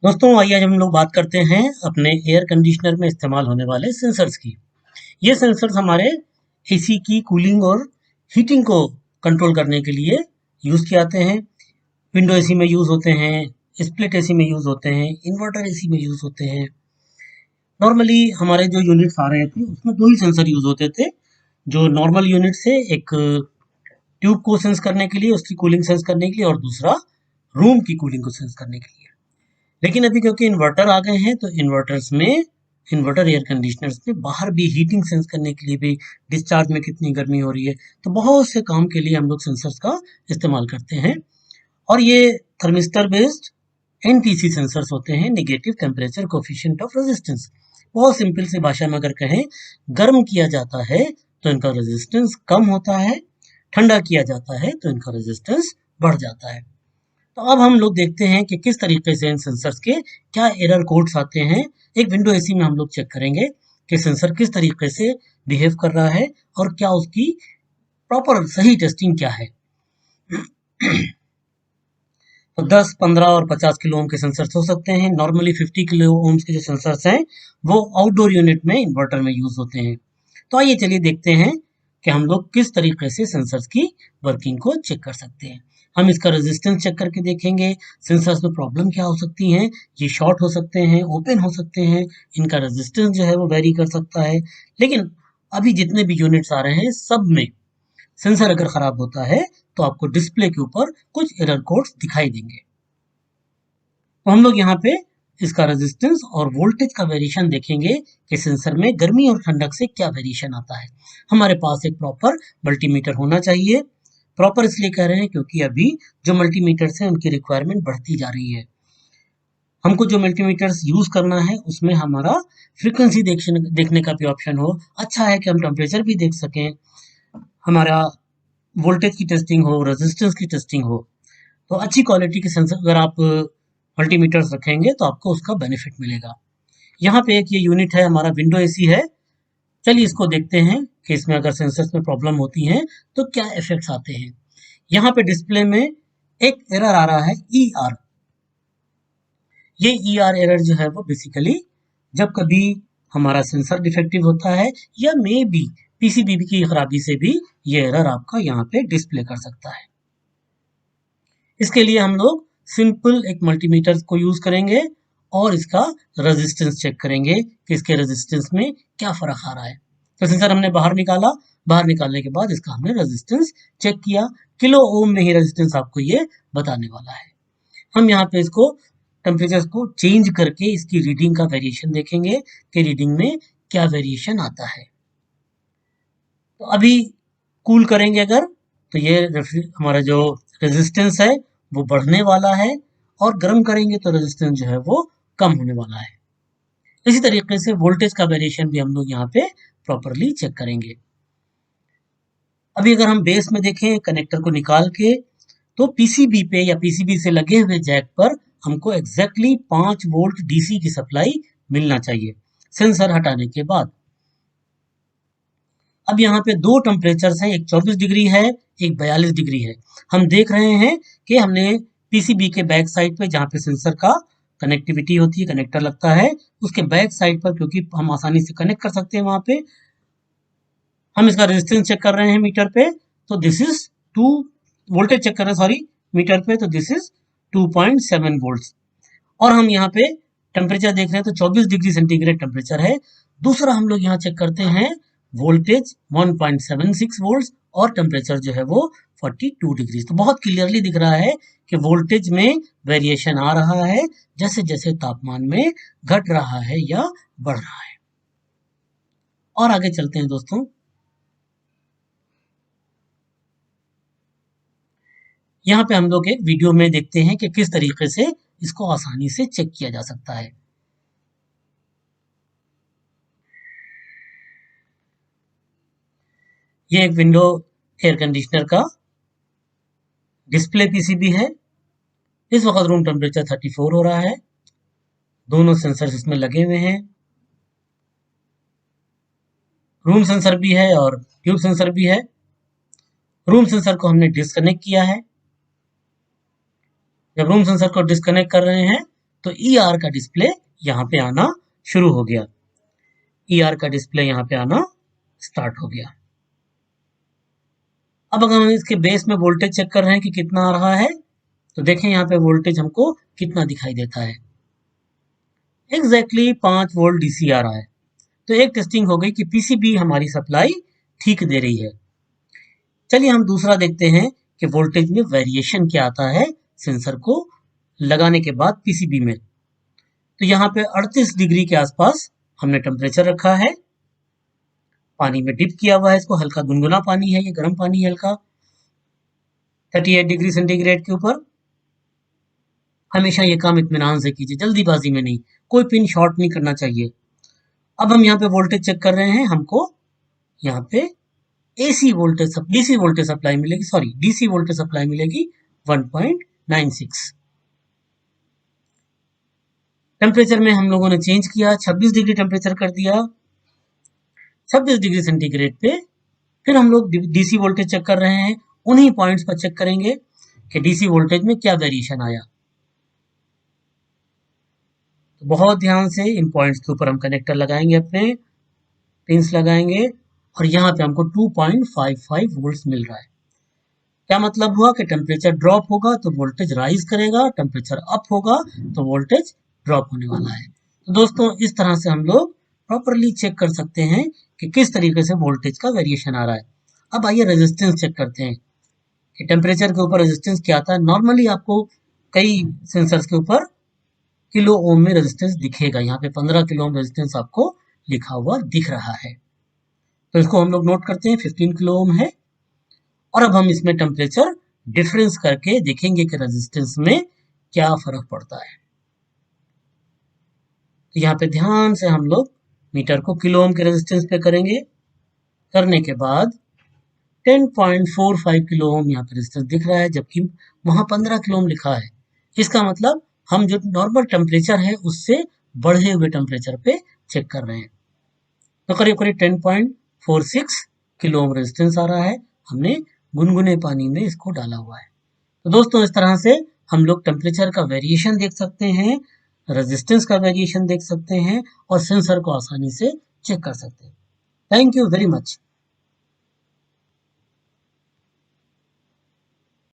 दोस्तों आइए आज हम लोग बात करते हैं अपने एयर कंडीशनर में इस्तेमाल होने वाले सेंसर्स की। ये सेंसर्स हमारे एसी की कूलिंग और हीटिंग को कंट्रोल करने के लिए यूज किए जाते हैं। विंडो एसी में यूज होते हैं, स्प्लिट एसी में यूज होते हैं, इन्वर्टर एसी में यूज होते हैं। नॉर्मली हमारे जो यूनिट्स आ रहे थे उसमें दो ही सेंसर यूज होते थे। जो नॉर्मल यूनिट से एक ट्यूब को सेंस करने के लिए, उसकी कूलिंग सेंस करने के लिए, और दूसरा रूम की कूलिंग को सेंस करने के लिए। लेकिन अभी क्योंकि इन्वर्टर आ गए हैं तो इन्वर्टर एयर कंडीशनर्स में बाहर भी हीटिंग सेंस करने के लिए भी, डिस्चार्ज में कितनी गर्मी हो रही है, तो बहुत से काम के लिए हम लोग सेंसर्स का इस्तेमाल करते हैं। और ये थर्मिस्टर बेस्ड एनटीसी सेंसर्स होते हैं, negative temperature coefficient of resistance. बहुत सिंपल सी भाषा में अगर कहें, गर्म किया जाता है तो इनका रेजिस्टेंस कम होता है, ठंडा किया जाता है तो इनका रेजिस्टेंस बढ़ जाता है। तो अब हम लोग देखते हैं कि किस तरीके से इन सेंसर्स के क्या एरर कोड्स आते हैं। एक विंडो एसी में हम लोग चेक करेंगे कि सेंसर किस तरीके से बिहेव कर रहा है और क्या उसकी प्रॉपर सही टेस्टिंग क्या है। तो 10, 15 और 50 किलो ओम के सेंसर्स हो सकते हैं। नॉर्मली 50 किलो ओम्स के जो सेंसर्स हैं वो आउटडोर यूनिट में इन्वर्टर में यूज होते हैं। तो आइए चलिए देखते हैं कि हम लोग किस तरीके से सेंसर्स की वर्किंग को चेक कर सकते हैं। हम इसका रेजिस्टेंस चेक करके देखेंगे, सेंसर्स में प्रॉब्लम क्या हो सकती है। ये शॉर्ट हो सकते हैं, ओपन हो सकते हैं, इनका रेजिस्टेंस जो है वो वेरी कर सकता है। लेकिन अभी जितने भी यूनिट्स आ रहे हैं सब में सेंसर अगर खराब होता है तो आपको डिस्प्ले के ऊपर कुछ एरर कोड्स दिखाई देंगे। तो हम लोग यहाँ पे इसका रेजिस्टेंस और वोल्टेज का वेरिएशन देखेंगे कि सेंसर में गर्मी और ठंडक से क्या वेरिएशन आता है। हमारे पास एक प्रॉपर मल्टीमीटर होना चाहिए। प्रॉपर इसलिए कह रहे हैं क्योंकि अभी जो मल्टीमीटर्स हैं उनकी रिक्वायरमेंट बढ़ती जा रही है। हमको जो मल्टीमीटर्स यूज करना है उसमें हमारा फ्रीक्वेंसी देखने का भी ऑप्शन हो। अच्छा है कि हम टेम्परेचर भी देख सकें, हमारा वोल्टेज की टेस्टिंग हो, रेजिस्टेंस की टेस्टिंग हो। तो अच्छी क्वालिटी के सेंसर अगर आप मल्टीमीटर्स रखेंगे तो आपको उसका बेनिफिट मिलेगा। यहाँ पे एक ये यूनिट है, हमारा विंडो एसी है। चलिए इसको देखते हैं कि इसमें अगर सेंसर्स में प्रॉब्लम होती है तो क्या इफेक्ट्स आते हैं। यहाँ पे डिस्प्ले में एक एरर आ रहा है, ई आर। ये ई आर एरर जो है वो बेसिकली जब कभी हमारा सेंसर डिफेक्टिव होता है या मे बी पीसीबी की खराबी से भी ये एरर आपका यहाँ पे डिस्प्ले कर सकता है। इसके लिए हम लोग सिंपल एक मल्टीमीटर को यूज करेंगे और इसका रेजिस्टेंस चेक करेंगे कि इसके रेजिस्टेंस में क्या फर्क आ रहा है। तो सेंसर हमने बाहर निकाला, बाहर निकालने के बाद इसका हमने रेजिस्टेंस चेक किया। किलो ओम में ही रेजिस्टेंस आपको ये बताने वाला है। हम यहाँ पे इसको टेम्परेचर को चेंज करके इसकी रीडिंग का वेरिएशन देखेंगे कि रीडिंग में क्या वेरिएशन आता है। तो अभी कूल करेंगे अगर, तो ये हमारा जो रेजिस्टेंस है वो बढ़ने वाला है, और गर्म करेंगे तो रेजिस्टेंस जो है वो कम होने वाला है। इसी तरीके से वोल्टेज का वेरिएशन भी हम लोग यहाँ पे प्रॉपरली चेक करेंगे। अभी अगर हम बेस में देखें कनेक्टर को निकाल के, तो पीसीबी पे या पीसीबी से लगे हुए जैक पर हमको एग्जैक्टली 5 वोल्ट डीसी की सप्लाई मिलना चाहिए सेंसर हटाने के बाद। अब यहाँ पे दो टेम्परेचर्स हैं, एक 24 डिग्री है, एक 42 डिग्री है। हम देख रहे हैं कि हमने पीसीबी के बैक साइड पे जहाँ पे सेंसर का कनेक्टिविटी होती है, कनेक्टर लगता है, उसके बैक साइड पर क्योंकि हम आसानी से कनेक्ट कर सकते हैं वहां पे, हम इसका रेजिस्टेंस चेक कर रहे हैं मीटर पे। तो दिस इज 2, वोल्टेज चेक कर रहे हैं सॉरी मीटर पे, तो दिस इज 2.7 वोल्ट। और हम यहाँ पे टेम्परेचर देख रहे हैं तो 24 डिग्री सेंटीग्रेड टेम्परेचर है। दूसरा हम लोग यहाँ चेक करते हैं वोल्टेज 1.76 वोल्ट, और टेम्परेचर जो है वो 42 डिग्री। तो बहुत क्लियरली दिख रहा है कि वोल्टेज में वेरिएशन आ रहा है जैसे जैसे तापमान में घट रहा है या बढ़ रहा है। और आगे चलते हैं दोस्तों। यहाँ पे हम लोग एक वीडियो में देखते हैं कि किस तरीके से इसको आसानी से चेक किया जा सकता है। ये एक विंडो एयर कंडीशनर का डिस्प्ले पीसीबी है। इस वक्त रूम टेम्परेचर 34 हो रहा है। दोनों सेंसर इसमें लगे हुए हैं, रूम सेंसर भी है और ट्यूब सेंसर भी है। रूम सेंसर को हमने डिस्कनेक्ट किया है। जब रूम सेंसर को डिस्कनेक्ट कर रहे हैं तो ER का डिस्प्ले यहाँ पे आना शुरू हो गया। ER का डिस्प्ले यहाँ पे आना स्टार्ट हो गया। अब अगर हम इसके बेस में वोल्टेज चेक कर रहे हैं कि कितना आ रहा है, तो देखें यहाँ पे वोल्टेज हमको कितना दिखाई देता है। एग्जैक्टली 5 वोल्ट डीसी आ रहा है। तो एक टेस्टिंग हो गई कि पीसीबी हमारी सप्लाई ठीक दे रही है। चलिए हम दूसरा देखते हैं कि वोल्टेज में वेरिएशन क्या आता है सेंसर को लगाने के बाद पीसीबी में। तो यहाँ पे 38 डिग्री के आसपास हमने टेम्परेचर रखा है। पानी में डिप किया हुआ है इसको, हल्का गुनगुना पानी है, ये गर्म पानी है हल्का, 38 डिग्री सेंटीग्रेड के ऊपर। हमेशा ये काम इत्मीनान से कीजिए, जल्दीबाजी में नहीं, कोई पिन शॉर्ट नहीं करना चाहिए। अब हम यहाँ पे वोल्टेज चेक कर रहे हैं, हमको यहाँ पे डीसी वोल्टेज सप्लाई मिलेगी, सॉरी डीसी वोल्टेज सप्लाई मिलेगी 1.96। टेम्परेचर में हम लोगों ने चेंज किया, 26 डिग्री टेम्परेचर कर दिया, 26 डिग्री सेंटीग्रेड पे। फिर हम लोग डीसी वोल्टेज चेक कर रहे हैं, उन्हीं पॉइंट्स पर चेक करेंगे कि डीसी वोल्टेज में क्या वेरिएशन आया। तो बहुत ध्यान से इन पॉइंट्स के ऊपर हम कनेक्टर लगाएंगे, अपने पिंस लगाएंगे, और यहाँ पे हमको 2.55 वोल्ट्स मिल रहा है। क्या मतलब हुआ कि टेम्परेचर ड्रॉप होगा तो वोल्टेज राइज करेगा, टेम्परेचर अप होगा तो वोल्टेज ड्रॉप होने वाला है। तो दोस्तों इस तरह से हम लोग प्रॉपरली चेक कर सकते हैं कि किस तरीके से वोल्टेज का वेरिएशन आ रहा है। अब आइए रेजिस्टेंस चेक करते हैं कि टेम्परेचर के ऊपर रेजिस्टेंस क्या आता है। नॉर्मली आपको कई सेंसर्स के ऊपर किलो ओम में रेजिस्टेंस दिखेगा, यहाँ पे 15 किलो ओम रेजिस्टेंस आपको लिखा हुआ दिख रहा है। तो इसको हम लोग नोट करते हैं, 15 किलो ओम है। और अब हम इसमें टेम्परेचर डिफरेंस करके देखेंगे कि रेजिस्टेंस में क्या फर्क पड़ता है। तो यहाँ पे ध्यान से हम लोग मीटर को किलो ओम के रेजिस्टेंस पे करेंगे। करने के बाद 10.45 किलो ओम यहाँ पे रेजिस्टेंस दिख रहा है, जबकि वहां 15 किलो ओम लिखा है। इसका मतलब हम जो नॉर्मल टेम्परेचर है उससे बढ़े हुए टेम्परेचर पे चेक कर रहे हैं। तो करीब करीब 10.46 किलो ओम रेजिस्टेंस आ रहा है। हमने गुनगुने पानी में इसको डाला हुआ है। तो दोस्तों इस तरह से हम लोग टेम्परेचर का वेरिएशन देख सकते हैं, रेजिस्टेंस का वेरिएशन देख सकते हैं, और सेंसर को आसानी से चेक कर सकते हैं। Thank you very much.